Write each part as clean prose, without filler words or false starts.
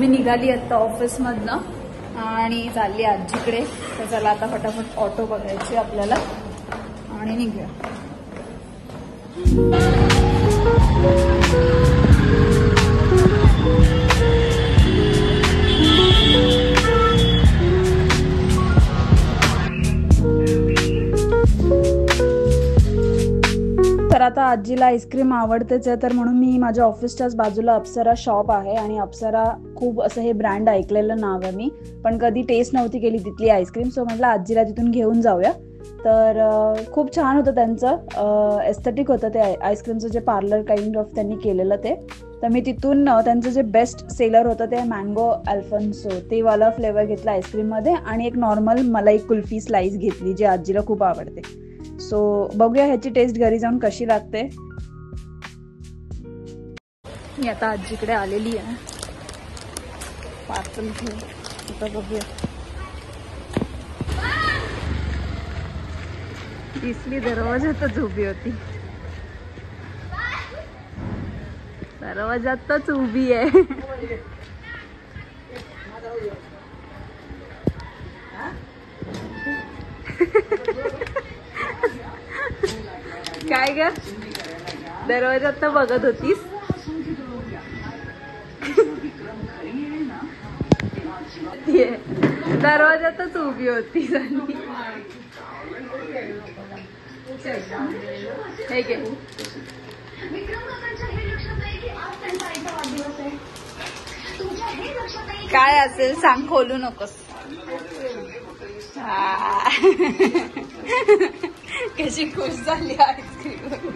मी निघाली आता ऑफिसमधनं आणि चालली आजीकडे. तर चला आता फटाफट ऑटो बघायची आपल्याला आणि निघूया. तर आता आजीला आईस्क्रीम आवडतेच आहे, तर म्हणून मी माझ्या ऑफिसच्याच बाजूला अप्सरा शॉप आहे आणि अप्सरा खूप असं हे ब्रँड ऐकलेलं नाव आहे मी, पण कधी टेस्ट नव्हती केली तिथली आईस्क्रीम. सो म्हटलं आजीला तिथून घेऊन जाऊया. तर खूप छान होतं त्यांचं, एस्थेटिक होतं ते आईस्क्रीमचं जे पार्लर काइंड ऑफ त्यांनी केलेलं ते. तर मी तिथून त्यांचं जे बेस्ट सेलर होतं ते मँगो अल्फोन्सो ते वाला फ्लेवर घेतला आईस्क्रीममध्ये आणि एक नॉर्मल मलाई कुल्फी स्लाईस घेतली जी आजीला खूप आवडते. सो बघूया ह्याची टेस्ट घरी जाऊन कशी लागते. मी आता आजीकडे आलेली आहे पार्सल घेऊन. आता बघूया. दिसली दरवाजातच उभी होती, दरवाजातच उभी आहे. काय ग दरवाजात तर बघत होतीस? दरवाजातच उभी होती. हे घे. काय असेल सांग, खोलू नकोस. कशी खुश झाली आईस्क्रीम.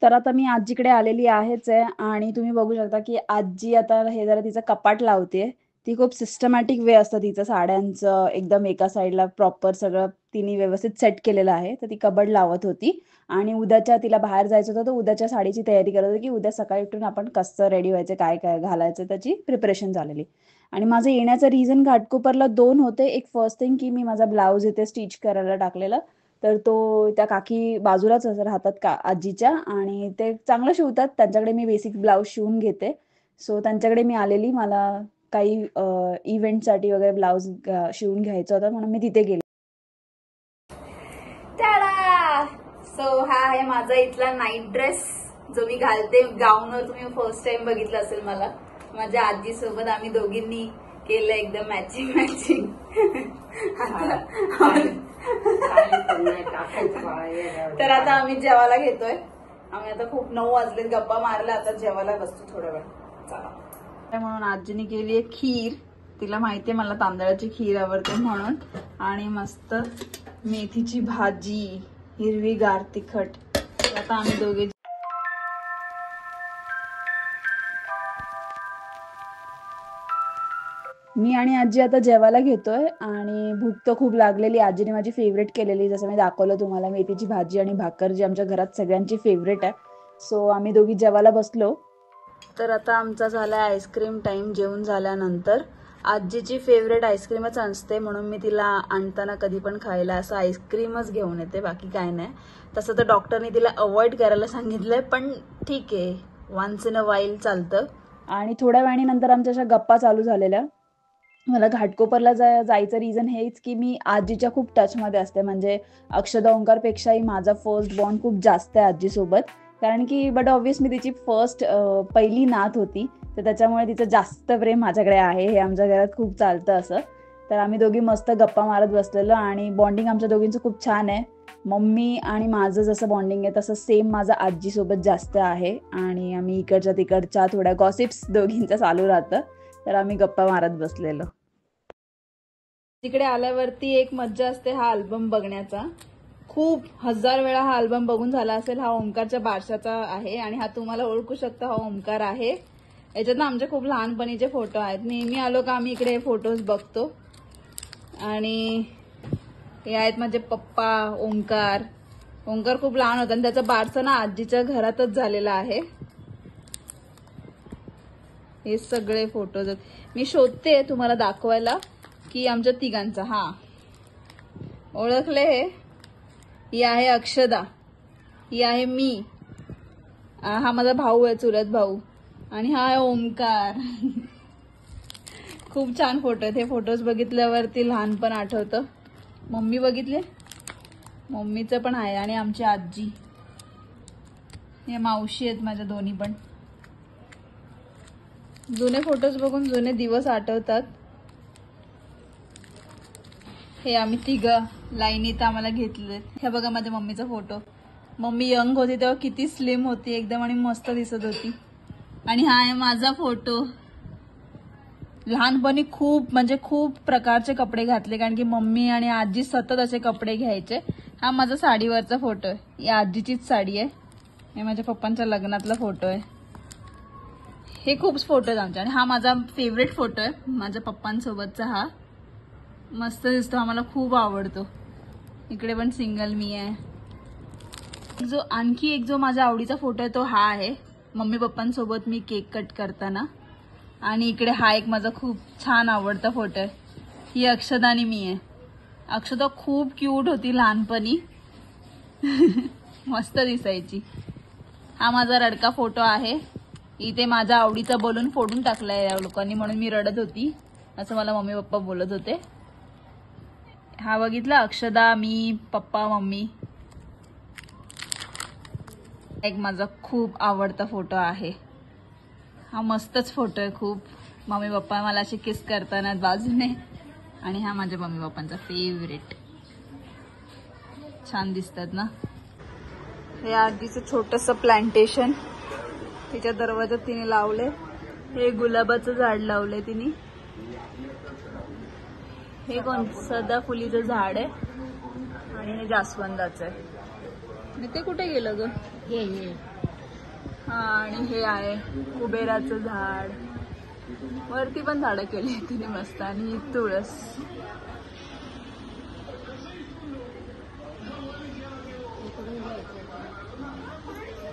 तर आता मी आजीकडे आलेली आहेच आहे आणि तुम्ही बघू शकता की आजी आता हे जरा तिचं कपाट लावते. ती खूप सिस्टमॅटिक वे असतं तिचं साड्यांचं, एकदम एका साईडला प्रॉपर सगळं तिने व्यवस्थित सेट केलेलं आहे. तर ती कबड लावत होती आणि उद्याच्या तिला बाहेर जायचं होतं तर उद्याच्या साडीची तयारी करत होती की उद्या सकाळी उठून आपण कसं रेडी व्हायचं, काय काय घालायचं त्याची प्रिपरेशन झालेली. आणि माझं येण्याचं रिझन घाटकोपरला 2 होते. एक फर्स्ट थिंग की मी माझा ब्लाऊज इथे स्टिच करायला टाकलेला, तर तो त्या काकी बाजूलाच राहतात का आजीच्या आणि ते चांगलं शिवतात. त्यांच्याकडे मी बेसिक ब्लाऊज शिवून घेते. सो त्यांच्याकडे मी आलेली, मला काही इव्हेंटसाठी वगैरे ब्लाऊज शिवून घ्यायचा होता म्हणून मी तिथे गेले. सो हा आहे माझा इथला नाईट ड्रेस जो मी घालते गाऊनवर. तुम्ही फर्स्ट टाइम बघितलं असेल मला. माझ्या आजी सोबत आम्ही दोघींनी केलं एकदम मॅचिंग मॅचिंग. तर आता आम्ही जेवायला घेतोय. आम्ही आता खूप 9 वाजलेत, गप्पा मारल्या, आता जेवायला बसतो थोडा वेळ. चला. म्हणून आजीने केली आहे खीर. तिला माहितीये मला तांदळाची खीर आवडते म्हणून. आणि मस्त मेथीची भाजी, हिरवीगार तिखट. आता आम्ही दोघे मी आणि आजी आता जेवायला घेतोय आणि भूक तर खूप लागलेली. आजीने माझी फेवरेट केलेली, जसं मी दाखवलं तुम्हाला, मेथीची भाजी आणि भाकर जी आमच्या घरात सगळ्यांची फेवरेट आहे. सो आम्ही दोघी जेवायला बसलो. तर आता आमचा झाला आईस्क्रीम टाइम. जेवण झाल्यानंतर आजीची फेवरेट आईस्क्रीमच असते म्हणून मी तिला आणताना कधी पण खायला असं आईस्क्रीमच घेऊन येते, बाकी काय नाही. तसं तर डॉक्टरने तिला अवॉइड करायला सांगितलंय, पण ठीक आहे, वन्स इन अ वाईल चालतं. आणि थोड्या वेळाने नंतर आमच्या अशा गप्पा चालू झालेल्या. मला घाटकोपरला जायचं रिझन हेच की मी आजीच्या खूप टचमध्ये असते. म्हणजे अक्षदा ओंकारपेक्षाही माझा फर्स्ट बॉन्ड खूप जास्त आहे आजीसोबत. कारण की बट ऑब्व्हियस मी तिची पहिली नात होती, तर त्याच्यामुळे तिचं जास्त प्रेम माझ्याकडे आहे. हे आमच्या घरात खूप चालतं असं. तर आम्ही दोघी मस्त गप्पा मारत बसलेलो आणि बॉन्डिंग आमच्या दोघींचं खूप छान आहे. मम्मी आणि माझं जसं बॉन्डिंग आहे तसं सेम माझं आजीसोबत जास्त आहे. आणि आम्ही इकडच्या तिकडच्या थोड्या गॉसिप्स दोघींचं चालू राहतं. तर आम्ही गप्पा मारत बसलेलो. तिकडे आल्यावरती एक मज्जा असते हा अल्बम बघण्याचा. खूप 1000 वेळा हा अल्बम बघून झाला असेल. हा ओमकारच्या बारशाचा आहे आणि हा तुम्हाला ओळखू शकता, हा ओमकार आहे. याच्यात ना आमचे खूप लहानपणीचे फोटो आहेत. नेहमी आलो का आम्ही इकडे फोटोज बघतो. आणि हे आहेत माझे पप्पा ओमकार. ओमकार खूप लहान होता आणि त्याचा बारसा ना आजीच्या घरातच झालेला आहे. हे सगळे फोटोज मी शोधते तुम्हाला दाखवायला की आमच्या तिघांचा. हा ओळखले, ही आहे अक्षदा, ही आहे मी, हा माझा भाऊ आहे, चुलत भाऊ, आणि हा आहे ओमकार. खूप छान फोटो आहेत हे. फोटोज बघितल्यावरती लहानपण आठवतं. मम्मी बघितले, मम्मीचं पण आहे आणि आमची आजी, हे मावशी आहेत माझ्या दोन्ही पण. जुने फोटोज बघून जुने दिवस आठवतात. हे आम्ही तिघं लाईनीत आम्हाला घेतले. हे बघा माझ्या मम्मीचा फोटो. मम्मी यंग होती तेव्हा किती स्लिम होती एकदम आणि मस्त दिसत होती. आणि हा आहे माझा फोटो. लहानपणी खूप प्रकारचे कपडे घातले कारण की मम्मी आणि आजी सतत असे कपडे घ्यायचे. हा माझा साडीवरचा फोटो आहे. ही आजीचीच साडी आहे. हे माझ्या पप्पांच्या लग्नातला फोटो आहे. हे खूप फोटो आहेत आमचे. आणि हा माझा फेवरेट फोटो आहे माझ्या पप्पांसोबतचा. हा मस्त दिसतो, हा मला खूप आवडतो. इकडे पण सिंगल मी आहे. आणखी एक जो माझ्या आवडीचा फोटो आहे तो हा आहे मम्मी पप्पांसोबत मी केक कट करताना. आणि इकडे हा एक माझा खूप छान आवडता फोटो आहे. ही अक्षदा आणि मी आहे. अक्षदा खूप क्यूट होती लहानपणी. मस्त दिसायची. हा माझा रडका फोटो आहे. इथे माझ्या आवडीचा बलून फोडून टाकलाय या लोकांनी म्हणून मी रडत होती असं मला मम्मी पप्पा बोलत होते. हा बघितला, अक्षदा, मी, पप्पा, मम्मी. एक माझा खूप आवडता फोटो आहे. हा मस्तच फोटो आहे खूप. मम्मी पप्पा मला असे किस करताना बाजूने. आणि हा माझ्या मम्मी पप्पांचा फेवरेट. छान दिसतात ना. हे आजीचं छोटंसं प्लांटेशन तिच्या दरवाजात तिने लावले. हे गुलाबाचं झाड लावले तिने. हे सदाफुलीचं झाड आहे आणि हे जास्वंदाचं आहे. आणि ते कुठे गेलं ग? हा, आणि हे आहे कुबेराचं झाड. वरती पण झाडं केली तिने मस्त. आणि तुळस.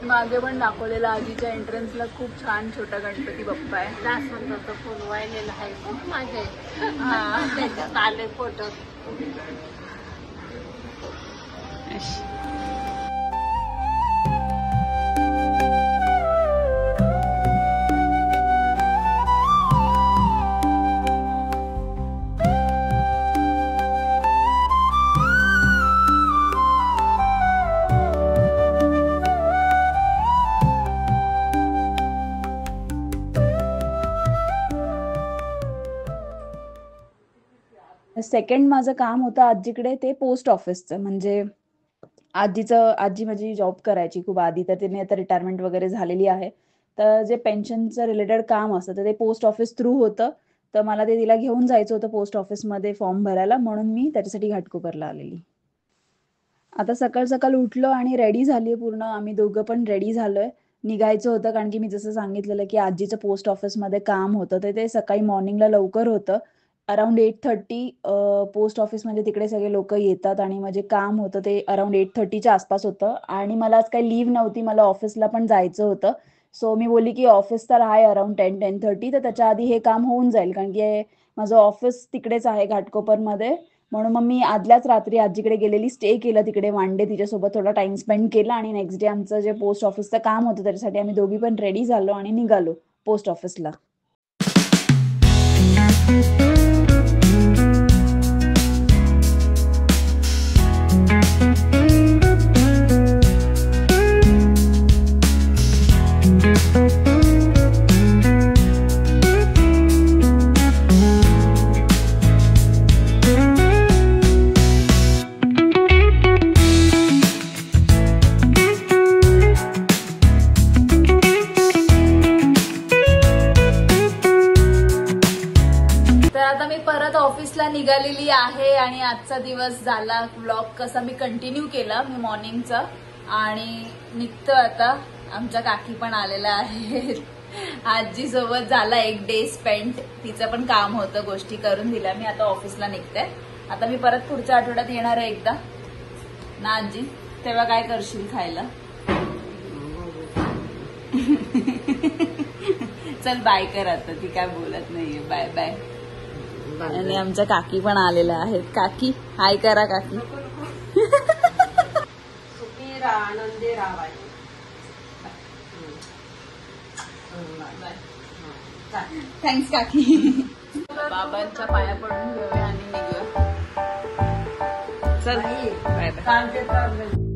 मागे पण दाखवलेला आजीच्या एंट्रन्सला खूप छान छोटा गणपती बाप्पा आहे. जास्वंदाचं फुल वाहिलेलं आहे खूप माझे. त्याच्यात आले फोटो. सेकंड माझं काम होतं आजीकडे ते पोस्ट ऑफिसचं. म्हणजे आजी माझी जॉब करायची खूप आधी, तर तिने आता रिटायरमेंट वगैरे झालेली आहे. तर जे पेन्शनचं रिलेटेड काम असतं तर ते पोस्ट ऑफिस थ्रू होतं. तर मला ते तिला घेऊन जायचं होतं पोस्ट ऑफिसमध्ये फॉर्म भरायला, म्हणून मी त्याच्यासाठी घाटकोपरला आलेली. आता सकाळ सकाळ उठलो आणि रेडी झाली पूर्ण. आम्ही दोघं पण रेडी झालोय. निघायचं होतं कारण की मी जसं सांगितलेलं की आजीचं पोस्ट ऑफिसमध्ये काम होतं तर ते सकाळी मॉर्निंगला लवकर होतं. अराउंड 8:30 पोस्ट ऑफिसमध्ये तिकडे सगळे लोक येतात आणि माझे काम होतं ते अराउंड 8:30च्या आसपास होतं. आणि मला आज काही लीव्ह नव्हती, मला ऑफिसला पण जायचं होतं. सो मी बोलली की ऑफिस तर आहे अराउंड 10-10:30, तर त्याच्या आधी हे काम होऊन जाईल कारण की माझं ऑफिस तिकडेच आहे घाटकोपरमध्ये. म्हणून मग मी आदल्याच रात्री आजीकडे गेलेली, स्टे केलं तिकडे 1 डे तिच्यासोबत, थोडा टाइम स्पेंड केला. आणि नेक्स्ट डे आमचं जे पोस्ट ऑफिसचं काम होतं त्याच्यासाठी आम्ही दोघी पण रेडी झालो आणि निघालो पोस्ट ऑफिसला. निघालेली आहे आणि आजचा दिवस झाला. व्लॉग कसा मी कंटिन्यू केला मी मॉर्निंगचा आणि निघतो आता. आमच्या काकी पण आलेल्या आहेत. आजी सोबत झाला 1 डे स्पेंड. तिचं पण काम होतं, गोष्टी करून दिल्या मी. आता ऑफिसला निघते. आता मी परत पुढच्या आठवड्यात येणार आहे एकदा ना आजी, तेव्हा काय करशील खायला? चल बाय कर आता. ती काय बोलत नाहीये. Bye bye. आणि आमच्या काकी पण आलेल्या आहेत. काकी हाय करा. काकी आनंदी राहाय. थँक्स काकी. बाबांच्या पाया पडून घेऊया आणि निघूया. चल बाय बाय.